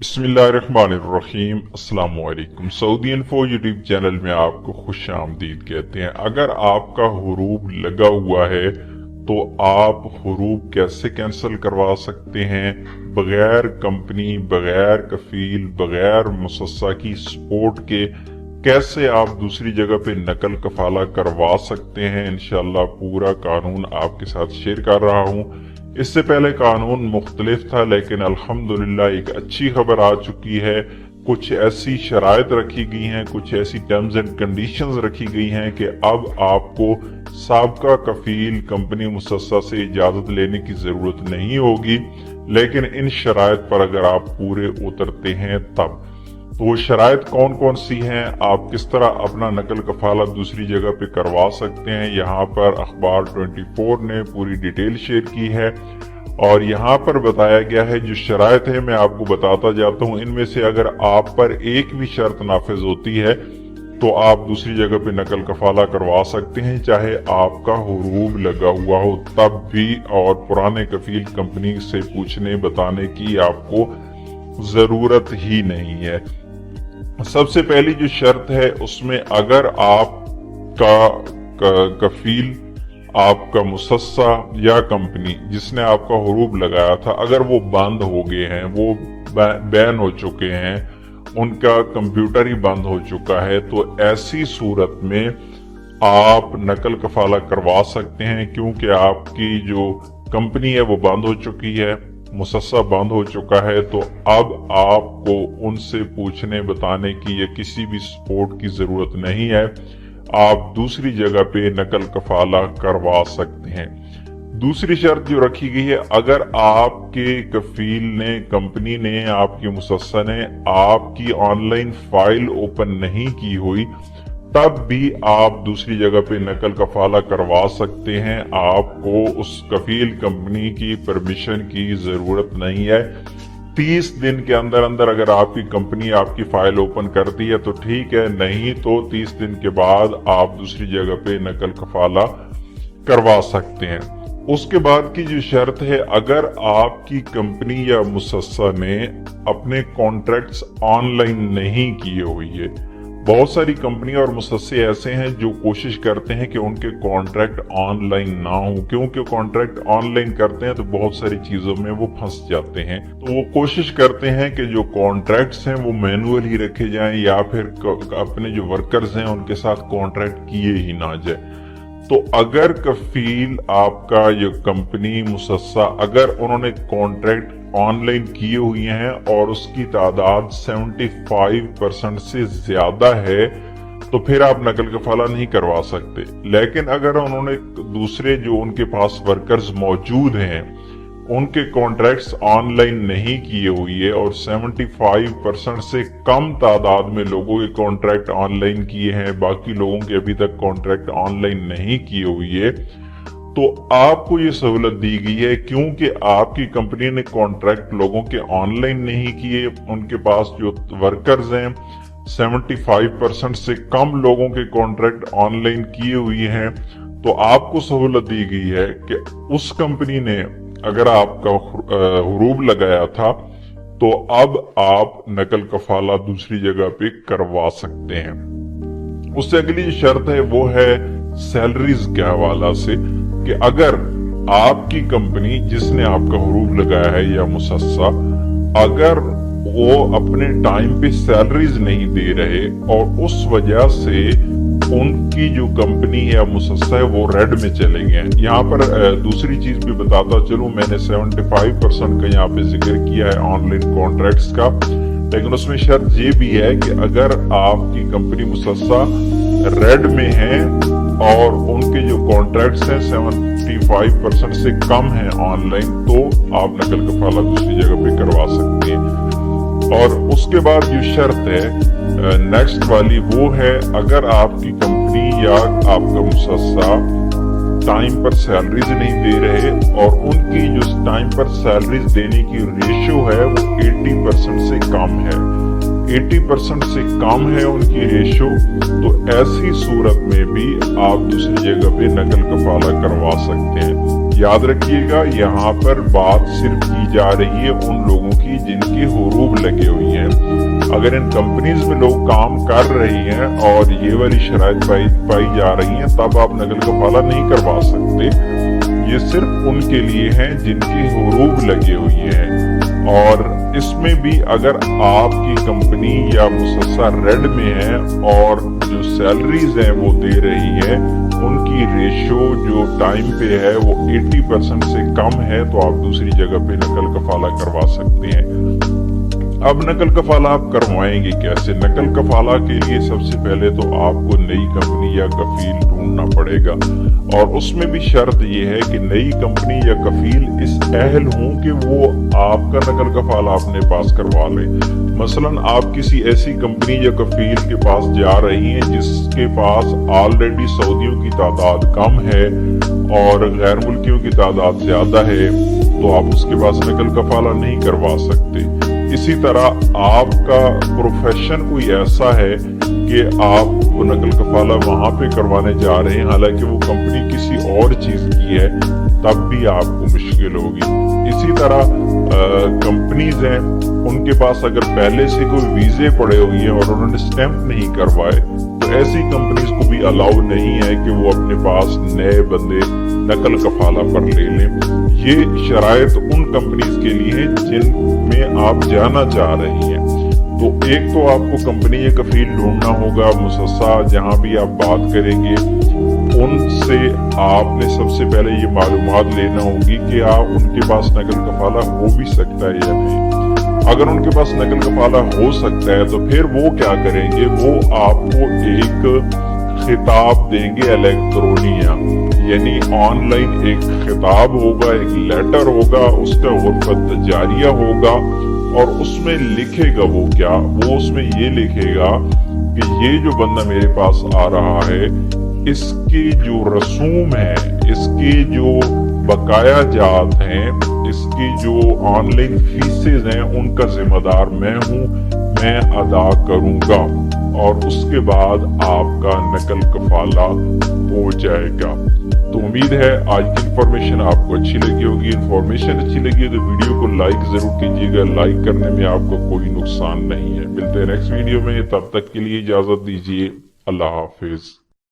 बिस्मिल्लाहिर्रहमानिर्रहीम। अस्सलाम वालेकुम। सऊदी इन्फो यूट्यूब चैनल में आपको खुश आमदीद कहते हैं। अगर आपका हुरूब लगा हुआ है तो आप हुरूब कैसे कैंसिल करवा सकते हैं बगैर कंपनी, बगैर कफील, बगैर मुसस्सा की सपोर्ट के कैसे आप दूसरी जगह पे नकल कफाला करवा सकते हैं। इंशाल्लाह पूरा कानून आपके साथ शेयर कर रहा हूँ। इससे पहले कानून मुख्तलिफ था, लेकिन अल्हम्दुलिल्लाह एक अच्छी खबर आ चुकी है। कुछ ऐसी शराइत रखी गई हैं, कुछ ऐसी टर्म्स एंड कंडीशंस रखी गई हैं कि अब आपको साबका कफील कंपनी मुसस्सा से इजाजत लेने की जरूरत नहीं होगी, लेकिन इन शराइत पर अगर आप पूरे उतरते हैं तब। तो वो शराइत कौन कौन सी हैं, आप किस तरह अपना नकल कफाला दूसरी जगह पे करवा सकते हैं, यहाँ पर अखबार 24 ने पूरी डिटेल शेयर की है और यहाँ पर बताया गया है। जो शराइत है मैं आपको बताता जाता हूँ। इनमें से अगर आप पर एक भी शर्त नाफिज होती है तो आप दूसरी जगह पे नकल कफाला करवा सकते हैं, चाहे आपका हुरूब लगा हुआ हो तब भी, और पुराने कफील कंपनी से पूछने बताने की आपको जरूरत ही नहीं है। सबसे पहली जो शर्त है उसमें अगर आपका कफील, आपका मुसस्सा या कंपनी जिसने आपका हुरूब लगाया था, अगर वो बंद हो गए हैं, वो बैन हो चुके हैं, उनका कंप्यूटर ही बंद हो चुका है, तो ऐसी सूरत में आप नकल कफाला करवा सकते हैं, क्योंकि आपकी जो कंपनी है वो बंद हो चुकी है, मुसस्सा बंद हो चुका है। तो अब आपको उनसे पूछने बताने की या किसी भी सपोर्ट की जरूरत नहीं है, आप दूसरी जगह पे नकल कफाला करवा सकते हैं। दूसरी शर्त जो रखी गई है, अगर आपके कफील ने, कंपनी ने, आपकी मुसस्सा ने आपकी ऑनलाइन फाइल ओपन नहीं की हुई तब भी आप दूसरी जगह पे नकल कफाला करवा सकते हैं। आपको उस कफील कंपनी की परमिशन की जरूरत नहीं है। 30 दिन के अंदर अंदर अगर आपकी कंपनी आपकी फाइल ओपन करती है तो ठीक है, नहीं तो 30 दिन के बाद आप दूसरी जगह पे नकल कफाला करवा सकते हैं। उसके बाद की जो शर्त है, अगर आपकी कंपनी या मुसस्सा ने अपने कॉन्ट्रैक्ट्स ऑनलाइन नहीं किए हुए है। बहुत सारी कंपनी और मुसस्से ऐसे हैं जो कोशिश करते हैं कि उनके कॉन्ट्रैक्ट ऑनलाइन ना हो, क्योंकि कॉन्ट्रैक्ट ऑनलाइन करते हैं तो बहुत सारी चीजों में वो फंस जाते हैं। तो वो कोशिश करते हैं कि जो कॉन्ट्रैक्ट्स हैं वो मैनुअल ही रखे जाएं, या फिर अपने जो वर्कर्स हैं उनके साथ कॉन्ट्रैक्ट किए ही ना जाए। तो अगर कफील, आपका जो कंपनी, मुसस्सा, अगर उन्होंने कॉन्ट्रैक्ट ऑनलाइन किए हुए हैं और उसकी तादाद 75% से ज्यादा है तो फिर आप नकल कफाला नहीं करवा सकते। लेकिन अगर उन्होंने दूसरे जो उनके पास वर्कर्स मौजूद हैं उनके कॉन्ट्रैक्ट्स ऑनलाइन नहीं किए हुए है और 75% से कम तादाद में लोगों के कॉन्ट्रैक्ट ऑनलाइन किए हैं, बाकी लोगों के अभी तक कॉन्ट्रैक्ट ऑनलाइन नहीं किए हुए है, तो आपको ये सहूलत दी गई है। क्योंकि आपकी कंपनी ने कॉन्ट्रैक्ट लोगों के ऑनलाइन नहीं किए, उनके पास जो वर्कर्स हैं 75% से कम लोगों के कॉन्ट्रैक्ट ऑनलाइन किए हुए हैं, तो आपको सहूलत दी गई है कि उस कंपनी ने अगर आपका हुरूब लगाया था तो अब आप नकल कफाला दूसरी जगह पे करवा सकते हैं। उससे अगली जो शर्त है वो है सैलरीज के हवाला से, कि अगर आपकी कंपनी जिसने आपका हुरूब लगाया है या मुसस्सा, अगर वो अपने टाइम पे सैलरीज नहीं दे रहे और उस वजह से उनकी जो कंपनी है या मुसस्सा है वो रेड में चले गए। यहाँ पर दूसरी चीज भी बताता चलूं, मैंने 75% का यहाँ पे जिक्र किया है ऑनलाइन कॉन्ट्रैक्ट्स का, लेकिन उसमें शर्त ये भी है कि अगर आपकी कंपनी, मुसस्सा रेड में है और उनके जो कॉन्ट्रैक्ट्स हैं 75% से कम है ऑनलाइन, तो आप नकल कफाला दूसरी जगह पे करवा सकते हैं। और उसके बाद जो शर्त है नेक्स्ट वाली, वो है अगर आपकी कंपनी या आपका मुसस्सा टाइम पर सैलरीज नहीं दे रहे और उनकी जो टाइम पर सैलरीज देने की रेशियो है वो 80% से कम है, 80% से कम है उनकी रेशियो, तो ऐसी सूरत में भी आप दूसरी जगह पे नकल कफाला करवा सकते हैं। याद रखिएगा, यहाँ पर बात सिर्फ की जा रही है उन लोगों की जिनकी हुरूब लगे हुई हैं। अगर इन कंपनीज में लोग काम कर रही हैं और ये वाली शराइत पाई जा रही हैं, तब आप नकल कफाला नहीं करवा सकते। ये सिर्फ उनके लिए हैं जिनकी हुरूब लगी हुई है। और इसमें भी अगर आपकी कंपनी या मुसस्सा रेड में है और जो सैलरीज हैं वो दे रही है, उनकी रेशो जो टाइम पे है वो 80% से कम है, तो आप दूसरी जगह पे नकल कफाला करवा सकते हैं। अब नकल कफाला आप करवाएंगे कैसे? नकल कफाला के लिए सबसे पहले तो आपको नई कंपनी या कफील ढूंढना पड़ेगा, और उसमें भी शर्त ये है कि नई कंपनी या कफील इस अहल हों कि वो आपका नकल कफाला अपने पास करवा ले। मसलन आप किसी ऐसी कंपनी या कफील के पास जा रही हैं जिसके पास ऑलरेडी सऊदियों की तादाद कम है और गैर मुल्कियों की तादाद ज्यादा है, तो आप उसके पास नकल कफाला नहीं करवा सकते। इसी तरह आपका प्रोफेशन कोई ऐसा है कि आप वो नकल कफाला वहां पे करवाने जा रहे हैं, हालांकि वो कंपनी किसी और चीज की है, तब भी आपको मुश्किल होगी। इसी तरह कंपनीज हैं, उनके पास अगर पहले से कोई वीजे पड़े हुए हैं और उन्होंने स्टैंप नहीं करवाए, तो ऐसी कंपनीज को भी अलाउ नहीं है कि वो अपने पास नए बंदे नकल कफाला पर ले लें। ये शराइत उन कंपनीज के लिए है जिनमें आप जाना चाह रही हैं। तो एक तो आपको कंपनी या कफील ढूंढना होगा, मुसस्सा जहां भी आप बात करेंगे उनसे आपने सबसे पहले ये मालूमात लेना होगी कि उनके पास नकल कफाला हो भी सकता है या नहीं। अगर उनके पास नकल कफाला हो सकता है तो फिर वो क्या करेंगे, वो आपको एक खिताब देंगे इलेक्ट्रोनिया, यानी ऑनलाइन एक खिताब होगा, एक लेटर होगा, उसका गुरफत जारिया होगा, और उसमें लिखेगा वो क्या, वो उसमें ये लिखेगा कि ये जो बंदा मेरे पास आ रहा है, इसकी जो रसूम है, इसकी जो बकाया जात हैं, इसकी जो ऑनलाइन फीसेज हैं, उनका जिम्मेदार मैं हूं, मैं अदा करूंगा, और उसके बाद आपका नकल कफाला हो जाएगा। तो उम्मीद है आज की इंफॉर्मेशन आपको अच्छी लगी होगी। इंफॉर्मेशन अच्छी लगी तो वीडियो को लाइक जरूर कीजिएगा, लाइक करने में आपको कोई नुकसान नहीं है। मिलते हैं नेक्स्ट वीडियो में, तब तक के लिए इजाजत दीजिए। अल्लाह हाफिज।